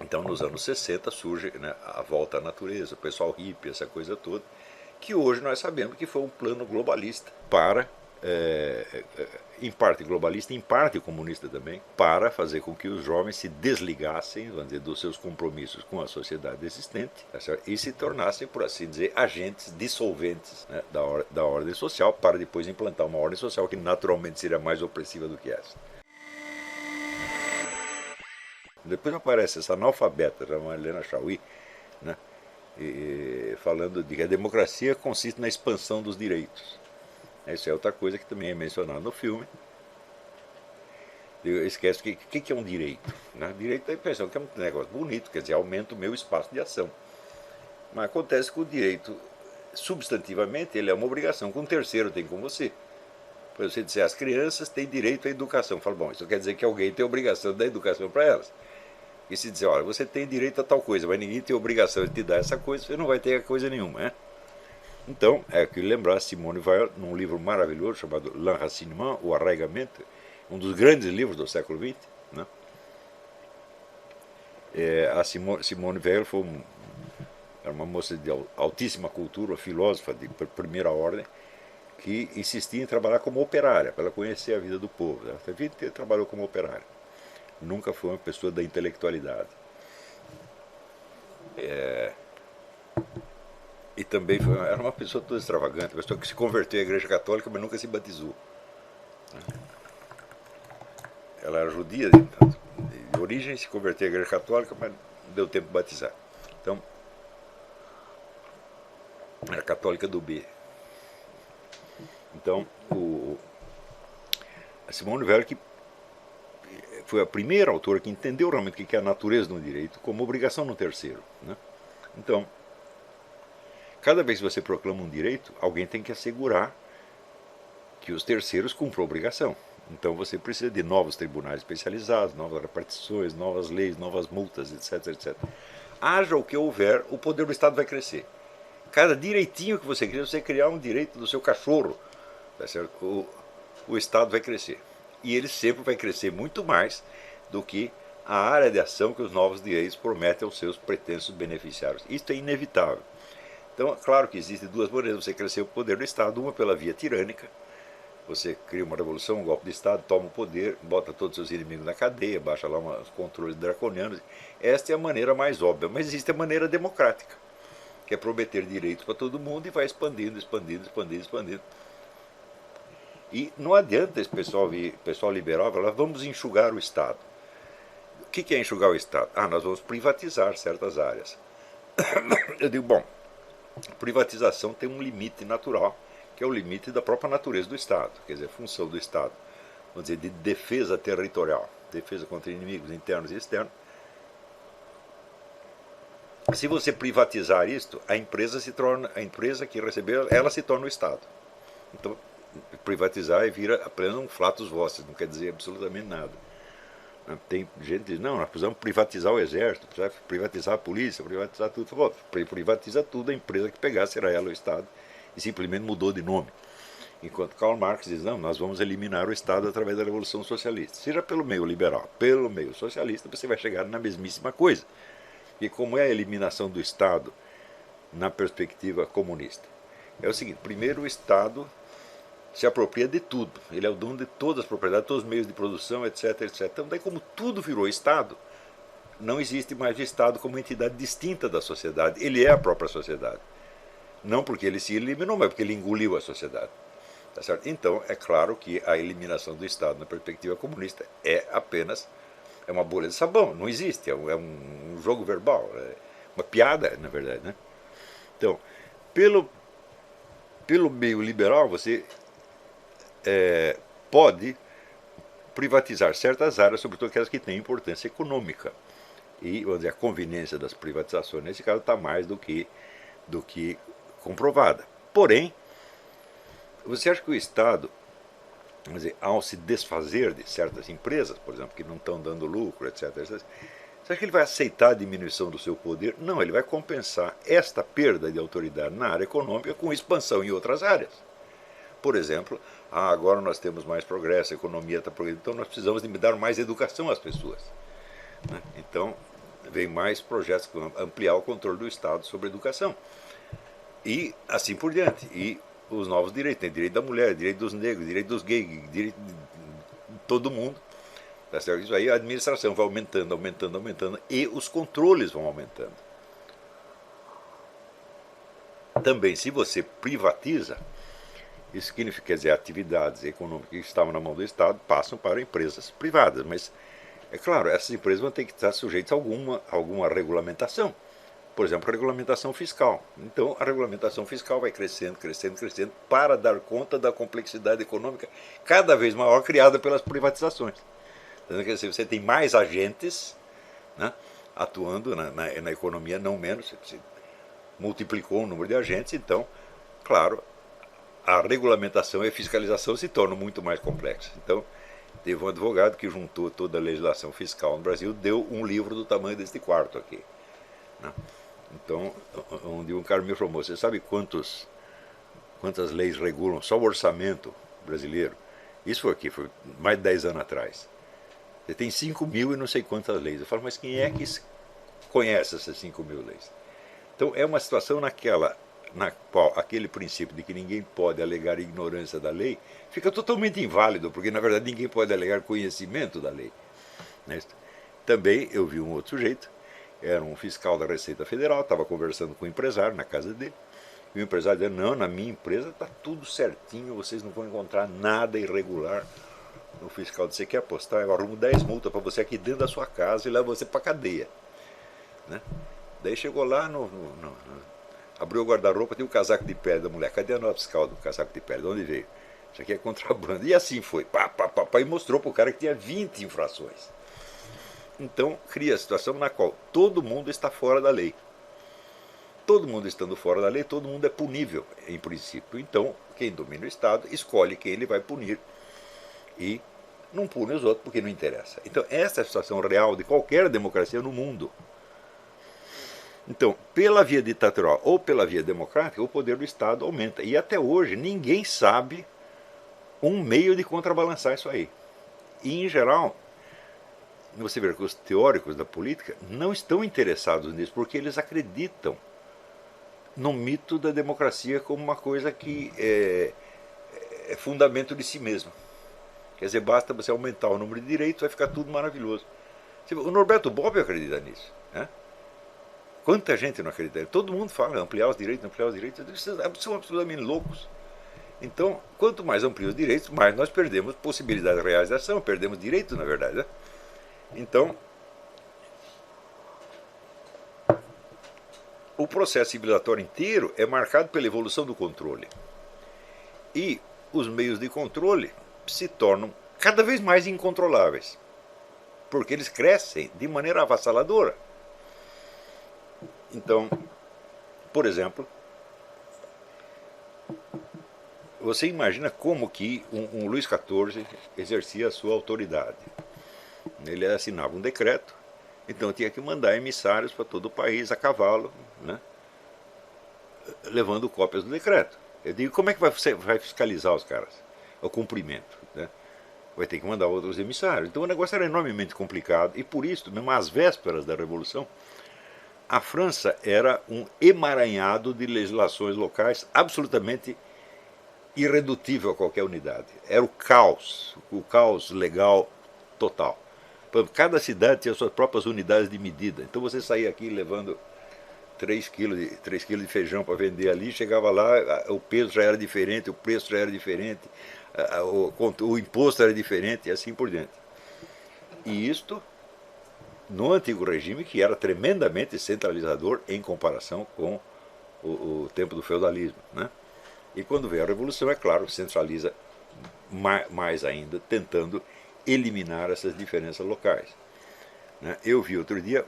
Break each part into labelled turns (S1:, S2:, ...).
S1: Então, nos anos 60 surge, né, a volta à natureza, o pessoal hippie, essa coisa toda, que hoje nós sabemos que foi um plano globalista para, em parte globalista, em parte comunista também, para fazer com que os jovens se desligassem, vamos dizer, dos seus compromissos com a sociedade existente, tá certo? E se tornassem, por assim dizer, agentes dissolventes, né, da ordem social, para depois implantar uma ordem social que naturalmente seria mais opressiva do que essa. Depois aparece essa analfabeta, chamada Helena Chauí, né, falando de que a democracia consiste na expansão dos direitos. Isso é outra coisa que também é mencionado no filme. Esquece o que é um direito. Né? Direito dá a impressão que é um negócio bonito, quer dizer, aumenta o meu espaço de ação. Mas acontece que o direito, substantivamente, ele é uma obrigação que um terceiro tem com você. Por você dizer, as crianças têm direito à educação. Fala, bom, isso quer dizer que alguém tem a obrigação de dar educação para elas. E se dizer, olha, você tem direito a tal coisa, mas ninguém tem a obrigação de te dar essa coisa, você não vai ter coisa nenhuma, né? Então, é que lembrar Simone Weil, num livro maravilhoso chamado L'Enracinement, O Arraigamento, um dos grandes livros do século XX, né? A Simone Weil era uma moça de altíssima cultura, uma filósofa de primeira ordem, que insistia em trabalhar como operária, para ela conhecer a vida do povo. Ela a vida inteira trabalhou como operária. Nunca foi uma pessoa da intelectualidade. E também era uma pessoa toda extravagante, uma pessoa que se converteu à Igreja Católica, mas nunca se batizou. Ela era judia de origem, se converteu à Igreja Católica, mas não deu tempo de batizar. Então, era católica do B. Então, a Simone Weil, que foi a primeira autora que entendeu realmente o que é a natureza do direito como obrigação no terceiro. Né? Então, cada vez que você proclama um direito, alguém tem que assegurar que os terceiros cumpram a obrigação. Então você precisa de novos tribunais especializados, novas repartições, novas leis, novas multas, etc, etc. Haja o que houver, o poder do Estado vai crescer. Cada direitinho que você cria, você criar um direito do seu cachorro, tá certo? O Estado vai crescer. E ele sempre vai crescer muito mais do que a área de ação que os novos direitos prometem aos seus pretensos beneficiários. Isso é inevitável. Então, claro que existem duas maneiras de você crescer o poder do Estado, uma pela via tirânica. Você cria uma revolução, um golpe de Estado, toma o poder, bota todos os seus inimigos na cadeia, baixa lá os controles draconianos. Esta é a maneira mais óbvia, mas existe a maneira democrática, que é prometer direitos para todo mundo e vai expandindo, expandindo, expandindo, expandindo. E não adianta esse pessoal liberal falar, vamos enxugar o Estado. O que é enxugar o Estado? Nós vamos privatizar certas áreas. Eu digo, bom, privatização tem um limite natural, que é o limite da própria natureza do Estado, quer dizer, a função do Estado, vamos dizer, de defesa territorial, defesa contra inimigos internos e externos. Se você privatizar isto, a empresa que recebeu, ela se torna o Estado. Então, privatizar vira apenas um flatus vocis, não quer dizer absolutamente nada. Tem gente que diz, não, nós precisamos privatizar o exército, precisamos privatizar a polícia, privatizar tudo. Bom, privatiza tudo, a empresa que pegar será ela o Estado, e simplesmente mudou de nome. Enquanto Karl Marx diz, não, nós vamos eliminar o Estado através da Revolução Socialista. Seja pelo meio liberal, pelo meio socialista, você vai chegar na mesmíssima coisa. E como é a eliminação do Estado na perspectiva comunista? É o seguinte, primeiro o Estado se apropria de tudo, ele é o dono de todas as propriedades, todos os meios de produção, etc, etc. Então daí como tudo virou Estado, não existe mais o Estado como entidade distinta da sociedade, ele é a própria sociedade. Não porque ele se eliminou, mas porque ele engoliu a sociedade. Tá certo? Então, é claro que a eliminação do Estado na perspectiva comunista é apenas uma bolha de sabão, não existe, é um jogo verbal, é uma piada, na verdade. Né? Então, pelo meio liberal, você pode privatizar certas áreas, sobretudo aquelas que têm importância econômica. E vamos dizer, a conveniência das privatizações, nesse caso, está mais do que comprovada. Porém, você acha que o Estado, vamos dizer, ao se desfazer de certas empresas, por exemplo, que não estão dando lucro, etc., você acha que ele vai aceitar a diminuição do seu poder? Não, ele vai compensar esta perda de autoridade na área econômica com expansão em outras áreas. Por exemplo, agora nós temos mais progresso, a economia está progredindo, então nós precisamos de dar mais educação às pessoas. Então, vem mais projetos que vão ampliar o controle do Estado sobre a educação. E assim por diante. E os novos direitos, tem direito da mulher, direito dos negros, direito dos gays, direito de todo mundo. Tá certo? Isso aí a administração vai aumentando, aumentando, aumentando, e os controles vão aumentando. Também, se você privatiza, isso significa, quer dizer, atividades econômicas que estavam na mão do Estado passam para empresas privadas. Mas, é claro, essas empresas vão ter que estar sujeitas a alguma regulamentação. Por exemplo, regulamentação fiscal. Então, a regulamentação fiscal vai crescendo, crescendo, crescendo, para dar conta da complexidade econômica cada vez maior criada pelas privatizações. Quer dizer, você tem mais agentes, né, atuando na economia, não menos. Você multiplicou o número de agentes, então, claro, a regulamentação e a fiscalização se tornam muito mais complexas. Então, teve um advogado que juntou toda a legislação fiscal no Brasil, deu um livro do tamanho deste quarto aqui, né? Então, onde um cara me informou, você sabe quantas leis regulam só o orçamento brasileiro? Isso foi aqui, foi mais de 10 anos atrás. Você tem 5.000 e não sei quantas leis. Eu falo, mas quem é que conhece essas 5.000 leis? Então, é uma situação na qual aquele princípio de que ninguém pode alegar ignorância da lei fica totalmente inválido, porque na verdade ninguém pode alegar conhecimento da lei. Também eu vi um outro sujeito, era um fiscal da Receita Federal, estava conversando com um empresário na casa dele, e o empresário dizia, não, na minha empresa está tudo certinho, vocês não vão encontrar nada irregular. O fiscal disse, você quer apostar? Eu arrumo 10 multas para você aqui dentro da sua casa e levo você para a cadeia, né? Daí chegou lá, abriu o guarda-roupa, tem o casaco de pele da mulher. Cadê a nota fiscal do casaco de pele? De onde veio? Isso aqui é contrabando. E assim foi. E mostrou para o cara que tinha 20 infrações. Então, cria a situação na qual todo mundo está fora da lei. Todo mundo estando fora da lei, todo mundo é punível, em princípio. Então, quem domina o Estado escolhe quem ele vai punir. E não pune os outros porque não interessa. Então, essa é a situação real de qualquer democracia no mundo. Então, pela via ditatorial ou pela via democrática, o poder do Estado aumenta. E até hoje ninguém sabe um meio de contrabalançar isso aí. E, em geral, você vê que os teóricos da política não estão interessados nisso, porque eles acreditam no mito da democracia como uma coisa que é fundamento de si mesma. Quer dizer, basta você aumentar o número de direitos, vai ficar tudo maravilhoso. O Norberto Bobbio acredita nisso, né? Quanta gente não acredita? Todo mundo fala ampliar os direitos, ampliar os direitos. Vocês são absolutamente loucos. Então, quanto mais amplia os direitos, mais nós perdemos possibilidades reais de ação, perdemos direitos, na verdade, né? Então, o processo civilizatório inteiro é marcado pela evolução do controle. E os meios de controle se tornam cada vez mais incontroláveis, porque eles crescem de maneira avassaladora. Então, por exemplo, você imagina como que um Luís XIV exercia a sua autoridade. Ele assinava um decreto, então tinha que mandar emissários para todo o país a cavalo, né, levando cópias do decreto. Eu digo, como é que você vai fiscalizar os caras? O cumprimento, né? Vai ter que mandar outros emissários. Então o negócio era enormemente complicado, e por isso, mesmo às vésperas da Revolução, a França era um emaranhado de legislações locais absolutamente irredutível a qualquer unidade. Era o caos legal total. Cada cidade tinha suas próprias unidades de medida. Então você saía aqui levando 3 quilos de feijão para vender ali, chegava lá, o peso já era diferente, o preço já era diferente, o imposto era diferente e assim por diante. E isto no antigo regime, que era tremendamente centralizador em comparação com o tempo do feudalismo, né? E quando veio a Revolução, é claro, centraliza mais ainda, tentando eliminar essas diferenças locais, né? Eu vi outro dia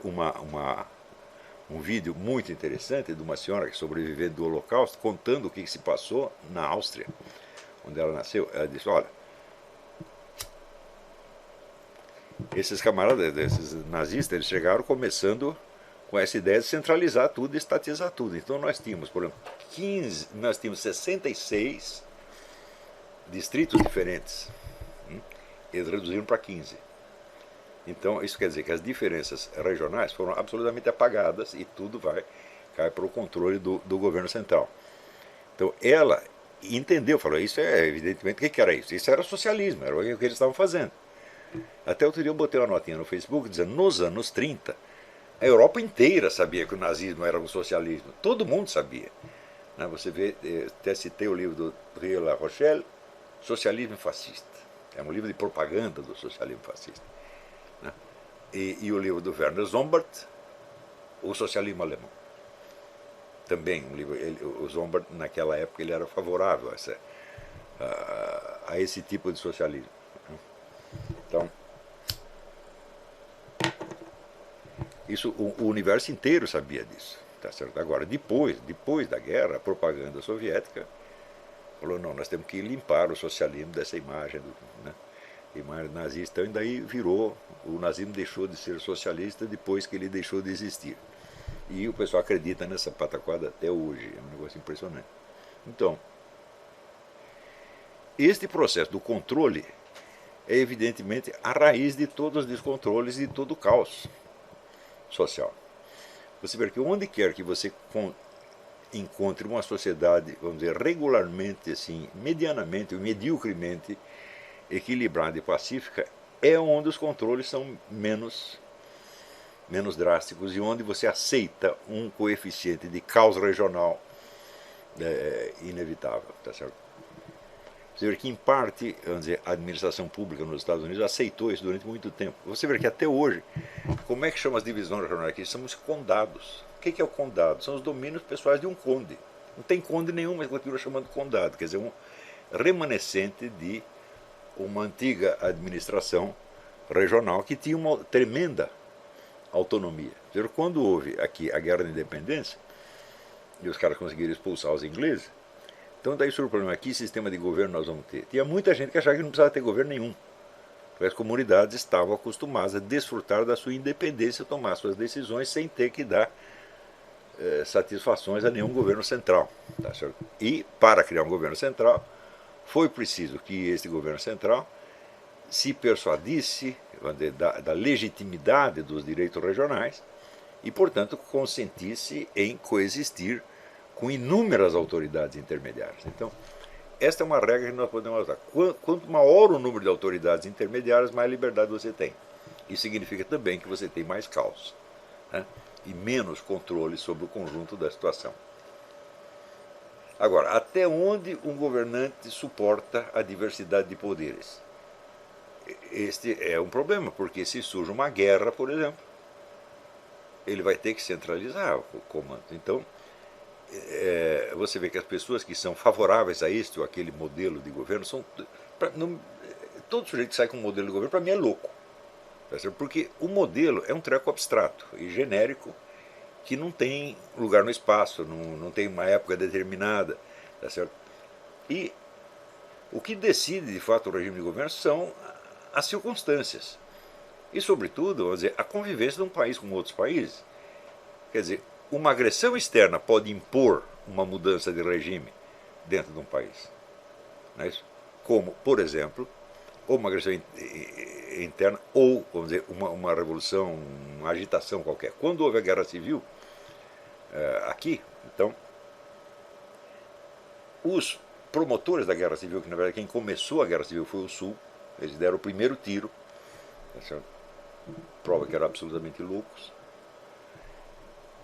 S1: um vídeo muito interessante de uma senhora que sobreviveu do Holocausto, contando o que se passou na Áustria, onde ela nasceu. Ela disse, olha, esses camaradas, esses nazistas, eles chegaram começando com essa ideia de centralizar tudo e estatizar tudo. Então nós tínhamos, por exemplo, 66 distritos diferentes. Eles reduziram para 15. Então, isso quer dizer que as diferenças regionais foram absolutamente apagadas e tudo cai para o controle do governo central. Então, ela entendeu, falou, isso é evidentemente, o que era isso? Isso era socialismo, era o que eles estavam fazendo. Até outro dia eu botei uma notinha no Facebook dizendo, nos anos 30, a Europa inteira sabia que o nazismo era um socialismo, todo mundo sabia. Você vê, até citei o livro do Rio La Rochelle, Socialismo Fascista. É um livro de propaganda do socialismo fascista. E o livro do Werner Zombart, O Socialismo Alemão. Também um livro, o Zombart naquela época ele era favorável a esse tipo de socialismo. Então, isso, o universo inteiro sabia disso. Tá certo? Agora, depois da guerra, a propaganda soviética falou, não, nós temos que limpar o socialismo dessa imagem, imagem nazista. Então, daí o nazismo deixou de ser socialista depois que ele deixou de existir. E o pessoal acredita nessa pataquada até hoje, é um negócio impressionante. Então, este processo do controle é evidentemente a raiz de todos os descontroles e de todo o caos social. Você vê que onde quer que você encontre uma sociedade, vamos dizer, regularmente, assim, medianamente ou mediocremente equilibrada e pacífica, é onde os controles são menos drásticos e onde você aceita um coeficiente de caos regional inevitável. Tá certo? Você vê que, em parte, vamos dizer, a administração pública nos Estados Unidos aceitou isso durante muito tempo. Você vê que até hoje, como é que chama as divisões regionais aqui? São os condados. O que é o condado? São os domínios pessoais de um conde. Não tem conde nenhum, mas continua chamando condado. Quer dizer, um remanescente de uma antiga administração regional que tinha uma tremenda autonomia. Quando houve aqui a Guerra da Independência, e os caras conseguiram expulsar os ingleses, então daí surgiu o problema, que sistema de governo nós vamos ter? Tinha muita gente que achava que não precisava ter governo nenhum, porque as comunidades estavam acostumadas a desfrutar da sua independência, tomar suas decisões sem ter que dar satisfações a nenhum governo central. Tá certo? E para criar um governo central, foi preciso que este governo central se persuadisse da legitimidade dos direitos regionais e, portanto, consentisse em coexistir com inúmeras autoridades intermediárias. Então, esta é uma regra que nós podemos usar. Quanto maior o número de autoridades intermediárias, mais liberdade você tem. Isso significa também que você tem mais caos, né? E menos controle sobre o conjunto da situação. Agora, até onde um governante suporta a diversidade de poderes? Este é um problema, porque se surge uma guerra, por exemplo, ele vai ter que centralizar o comando. Então, você vê que as pessoas que são favoráveis a este ou aquele modelo de governo são. Todo sujeito que sai com um modelo de governo, para mim, é louco. Porque o modelo é um treco abstrato e genérico que não tem lugar no espaço, não tem uma época determinada. Tá certo? E o que decide, de fato, o regime de governo são as circunstâncias. E, sobretudo, vamos dizer, a convivência de um país com outros países. Quer dizer, uma agressão externa pode impor uma mudança de regime dentro de um país. Não é isso? Como, por exemplo, ou uma agressão interna, ou, vamos dizer, uma revolução, uma agitação qualquer. Quando houve a Guerra Civil, aqui, então, os promotores da Guerra Civil, que na verdade quem começou a Guerra Civil foi o Sul, eles deram o primeiro tiro, prova que eram absolutamente loucos,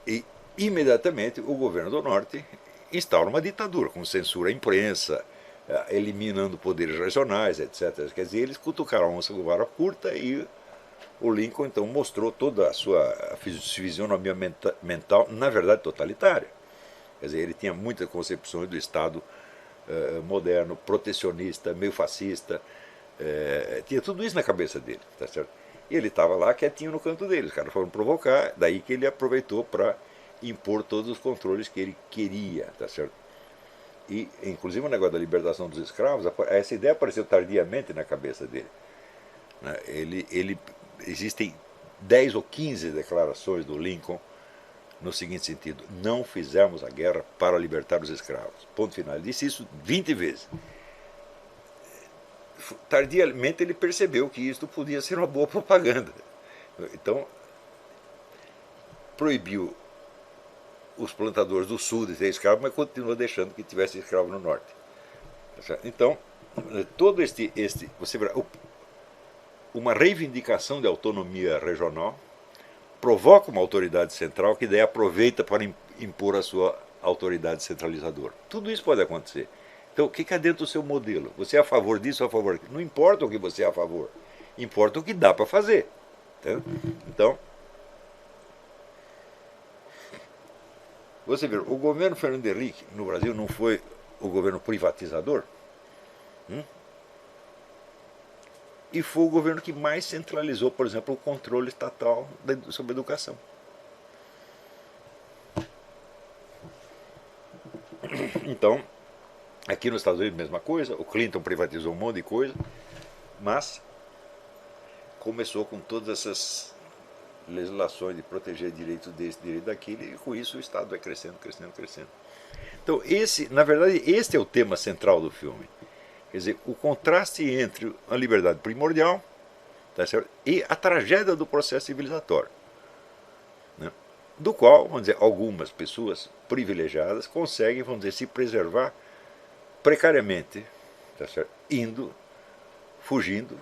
S1: e imediatamente o governo do Norte instaura uma ditadura, com censura à imprensa, eliminando poderes regionais, etc. Quer dizer, eles cutucaram a onça com vara curta e o Lincoln então mostrou toda a sua fisionomia mental, na verdade totalitária. Quer dizer, ele tinha muitas concepções do Estado moderno, protecionista, meio fascista, tinha tudo isso na cabeça dele, tá certo? E ele estava lá quietinho no canto dele, os caras foram provocar, daí que ele aproveitou para impor todos os controles que ele queria, tá certo? E, inclusive, o negócio da libertação dos escravos, essa ideia apareceu tardiamente na cabeça dele. Existem 10 ou 15 declarações do Lincoln no seguinte sentido: não fizemos a guerra para libertar os escravos. Ponto final. Ele disse isso 20 vezes. Tardiamente ele percebeu que isto podia ser uma boa propaganda. Então, proibiu os plantadores do sul de ter escravo, mas continua deixando que tivesse escravo no norte. Então, todo você verá, uma reivindicação de autonomia regional provoca uma autoridade central que daí aproveita para impor a sua autoridade centralizadora. Tudo isso pode acontecer. Então, o que é dentro do seu modelo? Você é a favor disso ou a favor daquilo? Não importa o que você é a favor, importa o que dá para fazer. Entendeu? Então, você vê, o governo Fernando Henrique no Brasil não foi o governo privatizador? E foi o governo que mais centralizou, por exemplo, o controle estatal sobre a educação. Então, aqui nos Estados Unidos, mesma coisa, o Clinton privatizou um monte de coisa, mas começou com todas essas legislações de proteger direito desse, direito daquele, e com isso o Estado vai crescendo, crescendo, crescendo. Então, na verdade, este é o tema central do filme. Quer dizer, o contraste entre a liberdade primordial, tá certo, e a tragédia do processo civilizatório, né, do qual, vamos dizer, algumas pessoas privilegiadas conseguem, vamos dizer, se preservar precariamente, tá certo, fugindo,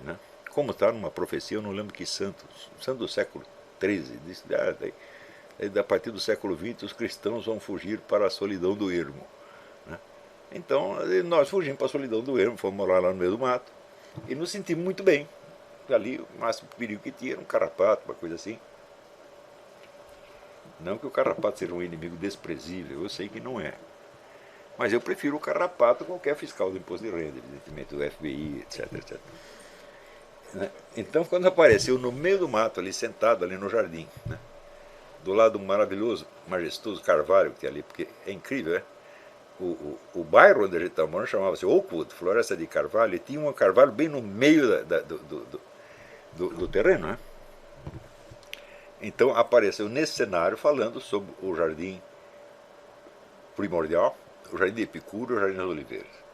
S1: né, como está numa profecia, eu não lembro que santo do século XIII, disse, a partir do século XX os cristãos vão fugir para a solidão do ermo. Então nós fugimos para a solidão do ermo, fomos morar lá no meio do mato e nos sentimos muito bem. Ali o máximo perigo que tinha era um carrapato, uma coisa assim. Não que o carrapato seja um inimigo desprezível, eu sei que não é. Mas eu prefiro o carrapato a qualquer fiscal do imposto de renda, evidentemente, do FBI, etc, etc. Então, quando apareceu no meio do mato, ali sentado ali no jardim, né, do lado do maravilhoso, majestoso carvalho que tem ali, porque é incrível, né? O bairro onde a gente estava morando chamava-se Oakwood, Floresta de Carvalho, e tinha um carvalho bem no meio do terreno, né? Então apareceu nesse cenário falando sobre o jardim primordial, o jardim de Epicuro e o jardim das Oliveiras.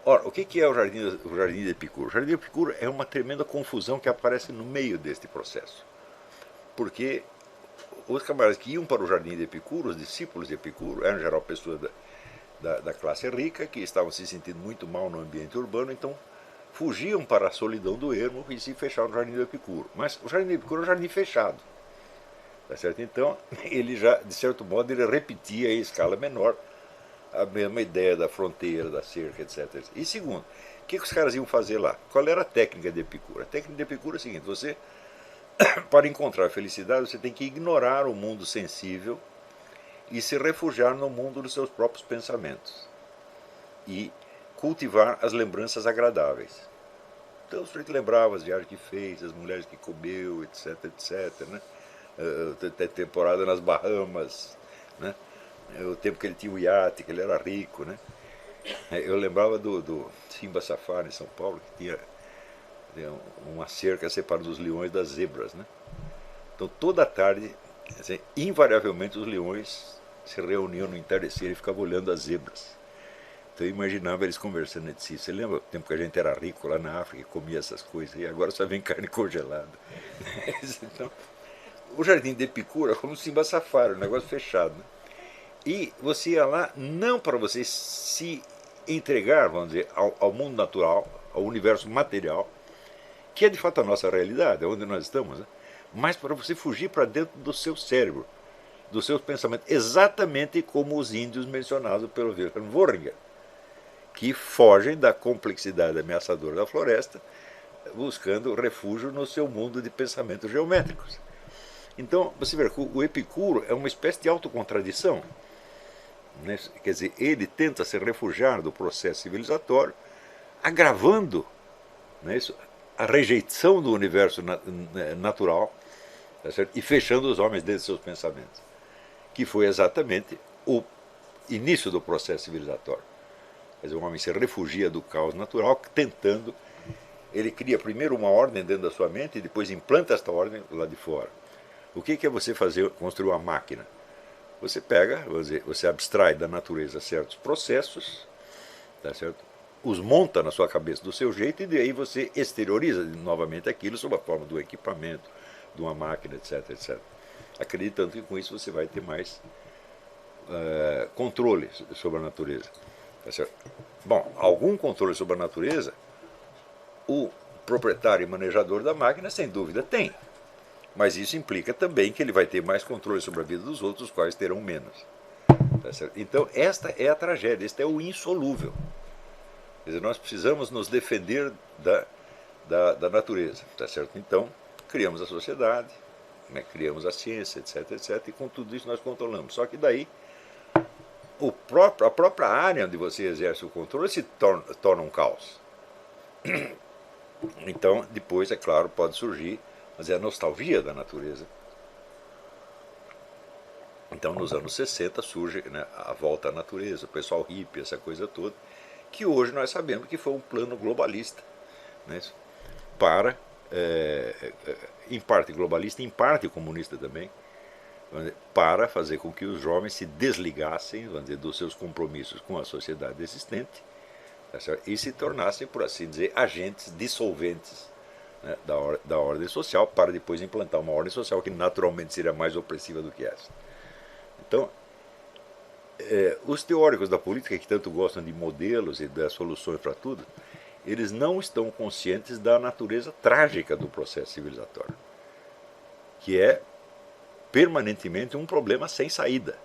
S1: Ora, o que é o jardim de Epicuro? O jardim de Epicuro é uma tremenda confusão que aparece no meio deste processo, porque os camaradas que iam para o jardim de Epicuro, os discípulos de Epicuro, eram em geral pessoas da classe rica, que estavam se sentindo muito mal no ambiente urbano, então fugiam para a solidão do ermo e se fecharam no Jardim do Epicuro. Mas o Jardim do Epicuro é um jardim fechado. Tá certo? Então, ele já, de certo modo, ele repetia em escala menor a mesma ideia da fronteira, da cerca, etc. E segundo, o que os caras iam fazer lá? Qual era a técnica de Epicuro? A técnica de Epicuro é a seguinte: você, para encontrar felicidade, você tem que ignorar o mundo sensível e se refugiar no mundo dos seus próprios pensamentos e cultivar as lembranças agradáveis. Então o sujeito lembrava as viagens que fez, as mulheres que comeu, etc, etc, né? A temporada nas Bahamas, né? O tempo que ele tinha o iate, que ele era rico, né? Eu lembrava do Simba Safari em São Paulo, que tinha uma cerca separando os leões das zebras, né? Então toda tarde, assim, invariavelmente os leões se reuniam no entardecer e ficavam olhando as zebras. Então eu imaginava eles conversando entre si. Você lembra o tempo que a gente era rico lá na África e comia essas coisas, e agora só vem carne congelada. Então, o jardim de Epicuro é como Simba Safari, um negócio fechado, né? E você ia lá não para você se entregar, vamos dizer, ao mundo natural, ao universo material, que é de fato a nossa realidade, é onde nós estamos, né? Mas para você fugir para dentro do seu cérebro, dos seus pensamentos, exatamente como os índios mencionados pelo Wilhelm Wöhringer, que fogem da complexidade ameaçadora da floresta, buscando refúgio no seu mundo de pensamentos geométricos. Então, você vê que o Epicuro é uma espécie de autocontradição, né? Quer dizer, ele tenta se refugiar do processo civilizatório, agravando, né, a rejeição do universo natural, tá certo? E fechando os homens dentro de seus pensamentos, que foi exatamente o início do processo civilizatório. Quer dizer, o homem se refugia do caos natural, tentando, ele cria primeiro uma ordem dentro da sua mente e depois implanta esta ordem lá de fora. O que é você construir uma máquina? Você pega, você abstrai da natureza certos processos, tá certo? Os monta na sua cabeça do seu jeito e daí você exterioriza novamente aquilo sob a forma do equipamento, de uma máquina, etc, etc. Acreditando que com isso você vai ter mais controle sobre a natureza. Tá certo? Bom, algum controle sobre a natureza o proprietário e manejador da máquina, sem dúvida, tem. Mas isso implica também que ele vai ter mais controle sobre a vida dos outros, os quais terão menos. Tá certo? Então, esta é a tragédia, este é o insolúvel. Quer dizer, nós precisamos nos defender da natureza. Tá certo? Então, criamos a sociedade, né, criamos a ciência, etc, etc, e com tudo isso nós controlamos. Só que daí, a própria área onde você exerce o controle se torna um caos. Então, depois, é claro, pode surgir, mas é a nostalgia da natureza. Então, nos anos 60 surge, né, a volta à natureza, o pessoal hippie, essa coisa toda, que hoje nós sabemos que foi um plano globalista, né, para, em parte globalista, em parte comunista também, para fazer com que os jovens se desligassem, vamos dizer, dos seus compromissos com a sociedade existente, e se tornassem, por assim dizer, agentes dissolventes, né, da ordem social, para depois implantar uma ordem social que naturalmente seria mais opressiva do que essa. Então, os teóricos da política, que tanto gostam de modelos e das soluções para tudo, eles não estão conscientes da natureza trágica do processo civilizatório, que é permanentemente um problema sem saída.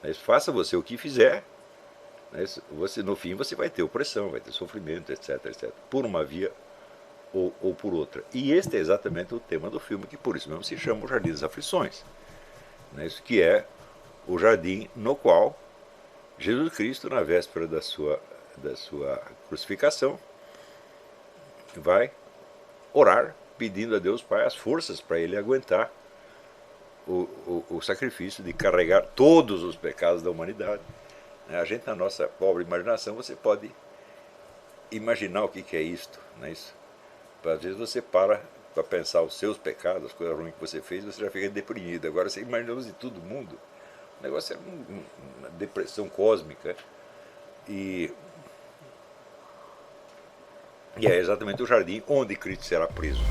S1: Mas faça você o que fizer, você, no fim você vai ter opressão, vai ter sofrimento, etc, etc, por uma via ou por outra. E este é exatamente o tema do filme, que por isso mesmo se chama O Jardim das Aflições, isso que é o jardim no qual Jesus Cristo, na véspera da sua crucificação, vai orar pedindo a Deus Pai as forças para ele aguentar o sacrifício de carregar todos os pecados da humanidade. A gente, na nossa pobre imaginação, você pode imaginar o que é isto, não é isso? Às vezes você para pensar os seus pecados, as coisas ruins que você fez, você já fica deprimido. Agora você imagina os de todo mundo. O negócio é uma depressão cósmica. E é exatamente o jardim onde Cristo será preso.